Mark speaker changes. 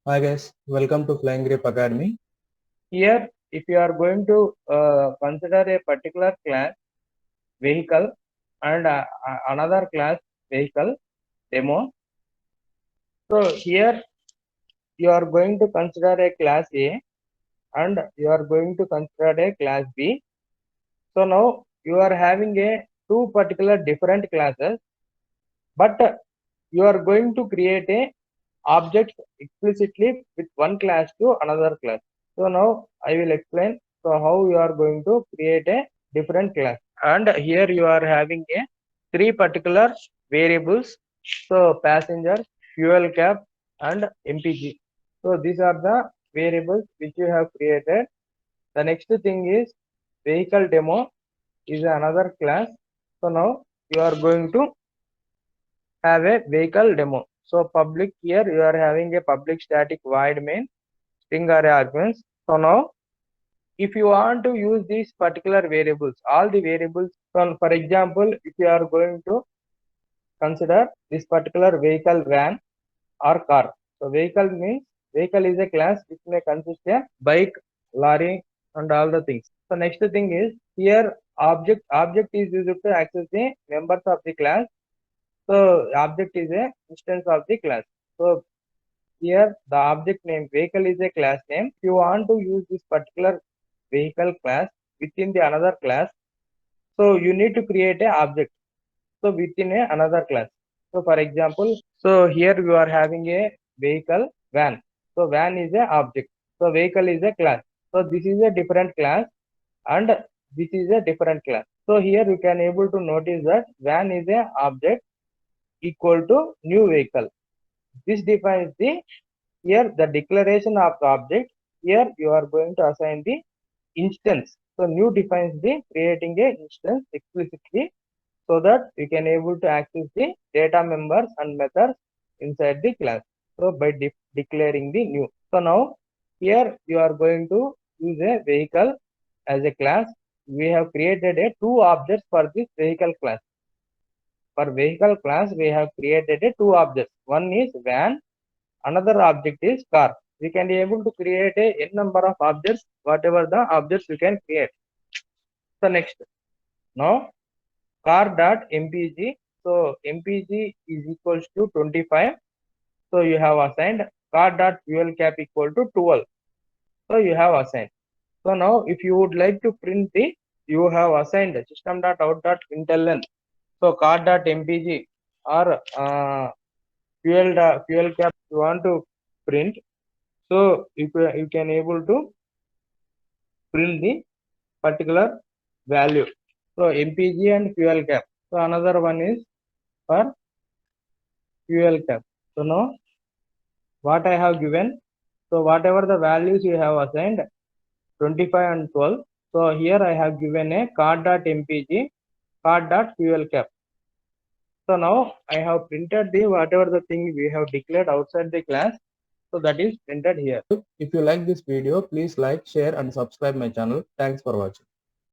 Speaker 1: Hi guys, welcome to Flying Grip Academy.
Speaker 2: Here, if you are going to consider a particular class vehicle and another class vehicle demo, so here you are going to consider a class A and you are going to consider a class B. So now you are having a two particular different classes, but you are going to create a object explicitly with one class to another class. So now I will explain how you are going to create a different class. And here you are having a three particular variables. So passenger, fuel cap, and MPG. So these are the variables which you have created. The next thing is vehicle demo is another class. So now you are going to have a vehicle demo. So public here you are having a public static void main string array arguments. So now if you want to use these particular variables, all the variables, for example, if you are going to consider this particular vehicle van or car. So vehicle means vehicle is a class which may consist of bike, lorry and all the things. So next thing is here object is used to access the members of the class. So object is a instance of the class. So here the object name vehicle is a class name. If you want to use this particular vehicle class within the another class, so you need to create a object. So within a another class. So for example, so here you are having a vehicle van. So van is a object. So vehicle is a class. So this is a different class and this is a different class. So here you can able to notice that van is a object equal to new vehicle. This defines the here the declaration of the object. Here you are going to assign the instance. So new defines the creating a instance explicitly so that you can able to access the data members and methods inside the class. So by declaring the new. So now here you are going to use a vehicle as a class. We have created a two objects for this vehicle class. For vehicle class, we have created a two objects. One is van, another object is car. We can be able to create a n number of objects, whatever the objects you can create. So next, now car.mpg. So mpg is equals to 25. So you have assigned car.fuel cap equal to 12. So you have assigned. So now if you would like to print the, you have assigned system.out.println. So car.mpg or fuel cap you want to print. So you can able to print the particular value. So mpg and fuel cap. So another one is for fuel cap. So now what I have given. So whatever the values you have assigned 25 and 12. So here I have given a card.mpg, card.fuel cap. So now I have printed the whatever the thing we have declared outside the class. So that is printed here.
Speaker 1: If you like this video, please like, share and subscribe my channel. Thanks for watching.